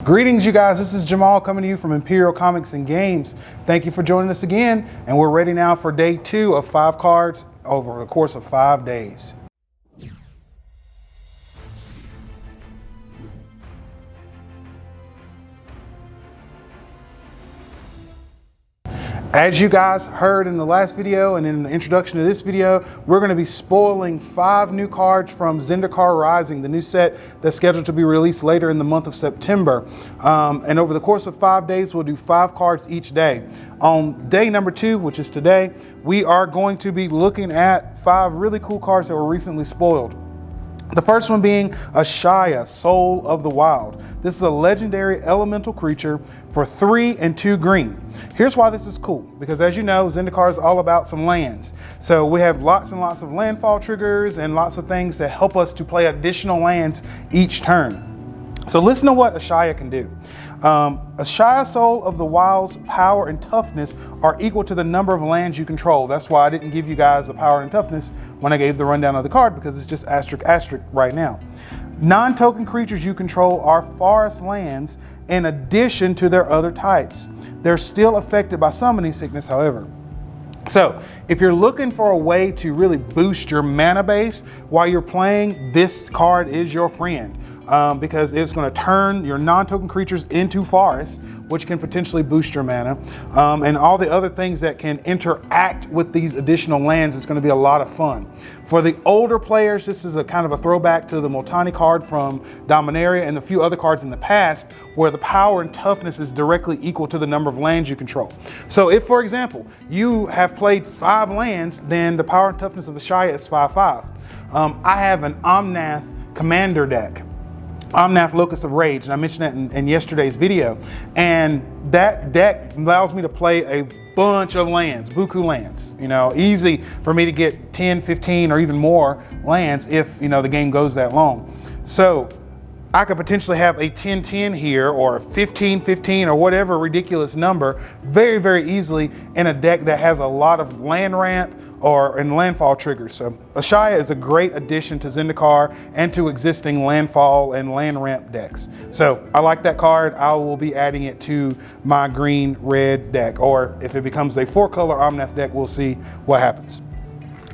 Greetings, you guys. This is Jamal coming to you from Imperial Comics and Games. Thank you for joining us again, and we're ready now for day 2 of 5 cards over the course of 5 days. As you guys heard in the last video and in the introduction to this video, we're going to be spoiling 5 new cards from Zendikar Rising, the new set that's scheduled to be released later in the month of September. And over the course of 5 days, we'll do 5 cards each day. On day number 2, which is today, we are going to be looking at 5 really cool cards that were recently spoiled. The first one being Ashaya, Soul of the Wild. This is a legendary elemental creature for 3 and 2 green. Here's why this is cool, because as you know, Zendikar is all about some lands. So we have lots and lots of landfall triggers and lots of things that help us to play additional lands each turn. So listen to what Ashaya can do. Ashaya, Soul of the Wild's power and toughness are equal to the number of lands you control. That's why I didn't give you guys the power and toughness when I gave the rundown of the card, because it's just asterisk asterisk right now. Non-token creatures you control are forest lands in addition to their other types. They're still affected by summoning sickness, however. So if you're looking for a way to really boost your mana base while you're playing, this card is your friend. Because it's going to turn your non-token creatures into forests, which can potentially boost your mana, and all the other things that can interact with these additional lands. It's going to be a lot of fun. For the older players, this is a kind of a throwback to the Multani card from Dominaria and a few other cards in the past, where the power and toughness is directly equal to the number of lands you control. So if, for example, you have played 5 lands, then the power and toughness of the Ashaya is 5/5. I have an Omnath commander deck, Omnath Locust of Rage, and I mentioned that in yesterday's video. And that deck allows me to play a bunch of lands, buku lands. You know, easy for me to get 10, 15, or even more lands if, you know, the game goes that long. So I could potentially have a 10-10 here, or a 15-15, or whatever ridiculous number very, very easily in a deck that has a lot of land ramp or in landfall triggers. So Ashaya is a great addition to Zendikar and to existing landfall and land ramp decks. So I like that card. I will be adding it to my green-red deck, or if it becomes a 4-color Omnath deck, we'll see what happens.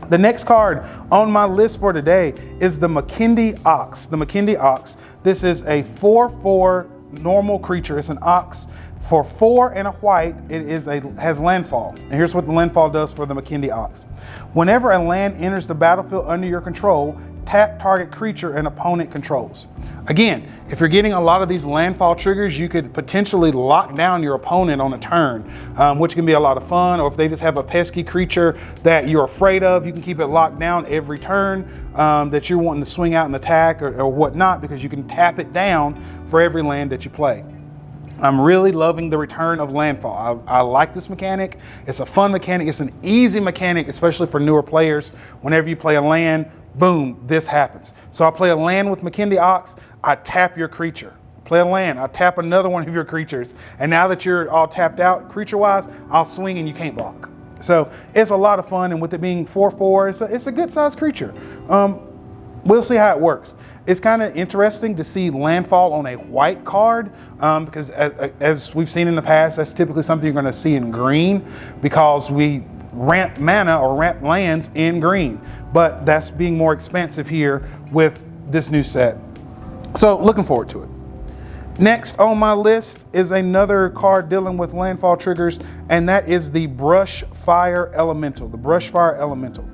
The next card on my list for today is the Mackenzie Ox. The Mackenzie Ox. This is a 4/4 normal creature. It's an ox. For 4 and a white, it has landfall. And here's what the landfall does for the Mackenzie Ox. Whenever a land enters the battlefield under your control, tap target creature an opponent controls. Again, if you're getting a lot of these landfall triggers, you could potentially lock down your opponent on a turn, which can be a lot of fun. Or if they just have a pesky creature that you're afraid of, you can keep it locked down every turn that you're wanting to swing out and attack or whatnot, because you can tap it down for every land that you play. I'm really loving the return of landfall. I like this mechanic. It's a fun mechanic. It's an easy mechanic, especially for newer players. Whenever you play a land, boom, this happens. So I play a land with Mackenzie Ox, I tap your creature. Play a land, I tap another one of your creatures. And now that you're all tapped out creature-wise, I'll swing and you can't block. So it's a lot of fun, and with it being 4/4, it's a good-sized creature. We'll see how it works. It's kind of interesting to see landfall on a white card, because as we've seen in the past, that's typically something you're going to see in green, because we ramp mana or ramp lands in green. But that's being more expansive here with this new set. So looking forward to it. Next on my list is another card dealing with landfall triggers, and that is the Brushfire Elemental, the Brushfire Elemental.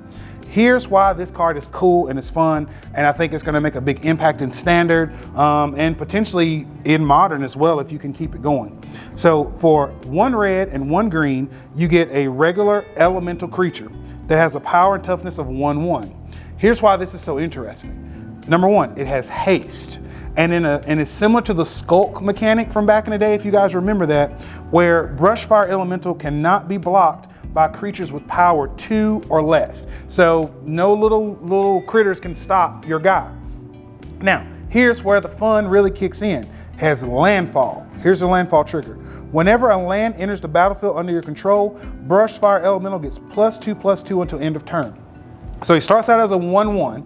Here's why this card is cool and it's fun, and I think it's going to make a big impact in standard and potentially in modern as well if you can keep it going. So for 1 red and 1 green, you get a regular elemental creature that has a power and toughness of 1/1. Here's why this is so interesting. Number 1, it has haste. And it's similar to the Skulk mechanic from back in the day, if you guys remember that, where Brushfire Elemental cannot be blocked by creatures with power 2 or less. So no little critters can stop your guy. Now, here's where the fun really kicks in. It has landfall. Here's the landfall trigger. Whenever a land enters the battlefield under your control, Brushfire Elemental gets +2/+2 until end of turn. So he starts out as a 1/1,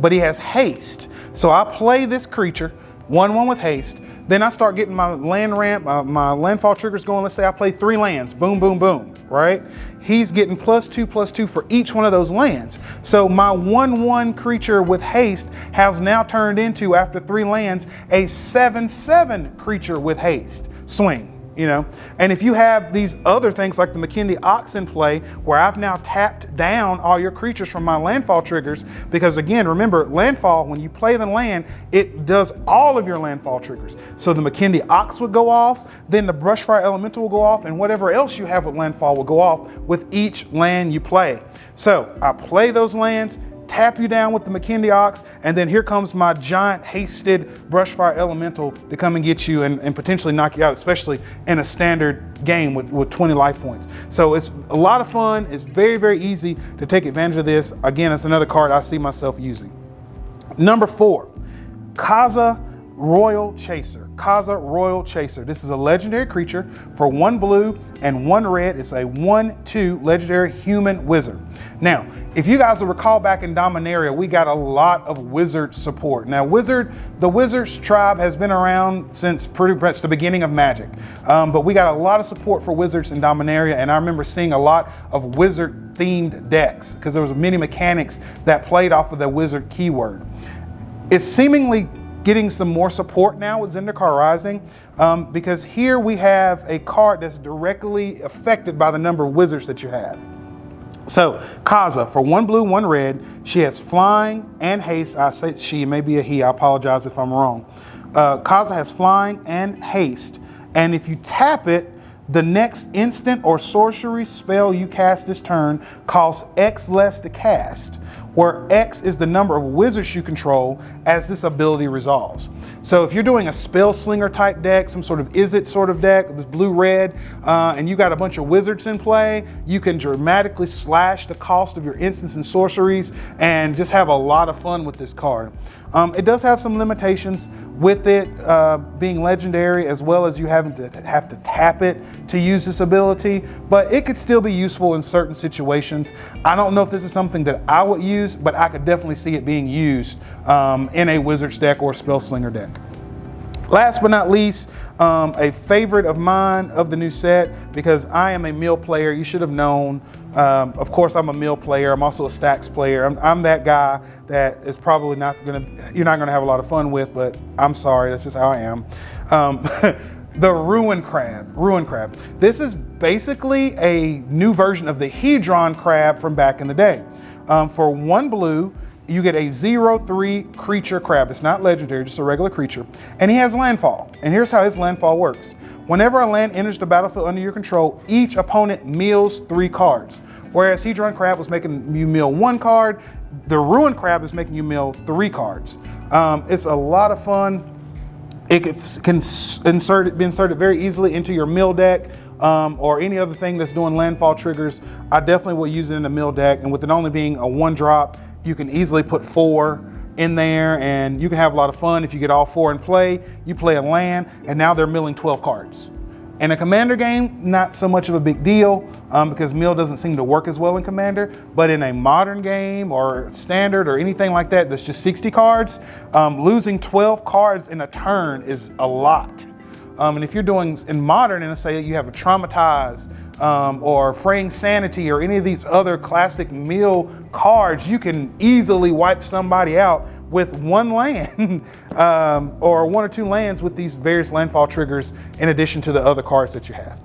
but he has haste. So I play this creature, 1/1 with haste. Then I start getting my land ramp, my landfall triggers going. Let's say I play 3 lands, boom, boom, boom, right? He's getting +2/+2 for each one of those lands. So my 1/1 creature with haste has now turned into, after 3 lands, a 7/7 creature with haste swing. You know, and if you have these other things like the Mackenzie Ox in play, where I've now tapped down all your creatures from my landfall triggers, because again, remember, landfall, when you play the land, it does all of your landfall triggers. So the Mackenzie Ox would go off, then the Brushfire Elemental will go off, and whatever else you have with landfall will go off with each land you play. So I play those lands, tap you down with the Mackenzie Ox, and then here comes my giant hasted Brushfire Elemental to come and get you and potentially knock you out, especially in a standard game with 20 life points. So it's a lot of fun. It's very, very easy to take advantage of this. Again, it's another card I see myself using. Number 4, Kassa Royal Chaser. Kassa Royal Chaser. This is a legendary creature for 1 blue and 1 red. It's a 1/2 legendary human wizard. Now, if you guys will recall, back in Dominaria, we got a lot of wizard support. Now, the Wizards tribe has been around since pretty much the beginning of Magic. But we got a lot of support for wizards in Dominaria, and I remember seeing a lot of wizard-themed decks because there was many mechanics that played off of the wizard keyword. It's seemingly getting some more support now with Zendikar Rising, because here we have a card that's directly affected by the number of wizards that you have. So Kassa, for 1 blue, 1 red, she has flying and haste. I say she, it may be a he, I apologize if I'm wrong. Kassa has flying and haste, and if you tap it, the next instant or sorcery spell you cast this turn costs X less to cast, where X is the number of wizards you control as this ability resolves. So if you're doing a spell slinger type deck, some sort of Izzet sort of deck, this blue-red, and you got a bunch of wizards in play, you can dramatically slash the cost of your instants and sorceries and just have a lot of fun with this card. It does have some limitations with it being legendary, as well as you have to tap it to use this ability, but it could still be useful in certain situations. I don't know if this is something that I would use, but I could definitely see it being used in a Wizards deck or a Spell Slinger deck. Last but not least, a favorite of mine of the new set, because I am a mill player. You should have known. Of course, I'm a mill player. I'm also a stacks player. I'm that guy that is probably you're not gonna have a lot of fun with, but I'm sorry, that's just how I am. The Ruin Crab. This is basically a new version of the Hedron Crab from back in the day. For 1 blue, you get a 0/3 creature crab. It's not legendary, just a regular creature. And he has landfall. And here's how his landfall works. Whenever a land enters the battlefield under your control, each opponent mills 3 cards. Whereas Hedron Crab was making you mill 1 card, the Ruin Crab is making you mill 3 cards. It's a lot of fun. It can be inserted very easily into your mill deck, or any other thing that's doing landfall triggers. I definitely will use it in a mill deck, and with it only being a 1-drop, you can easily put 4 in there, and you can have a lot of fun. If you get all 4 in play, you play a land, and now they're milling 12 cards. In a Commander game, not so much of a big deal, because mill doesn't seem to work as well in Commander, but in a modern game or standard or anything like that that's just 60 cards, losing 12 cards in a turn is a lot. And if you're doing in modern, and let's say you have a Traumatize, or Fraying Sanity, or any of these other classic mill cards, you can easily wipe somebody out with 1 land, or 1 or 2 lands with these various landfall triggers in addition to the other cards that you have.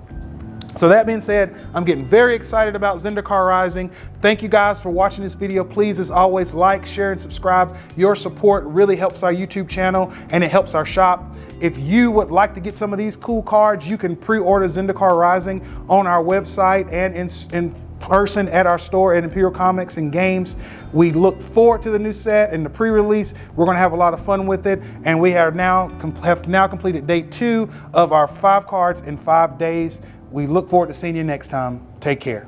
So that being said, I'm getting very excited about Zendikar Rising. Thank you guys for watching this video. Please, as always, like, share, and subscribe. Your support really helps our YouTube channel, and it helps our shop. If you would like to get some of these cool cards, you can pre-order Zendikar Rising on our website and in person at our store at Imperial Comics and Games. We look forward to the new set and the pre-release. We're going to have a lot of fun with it, and we have now completed day 2 of our 5 cards in 5 days. We look forward to seeing you next time. Take care.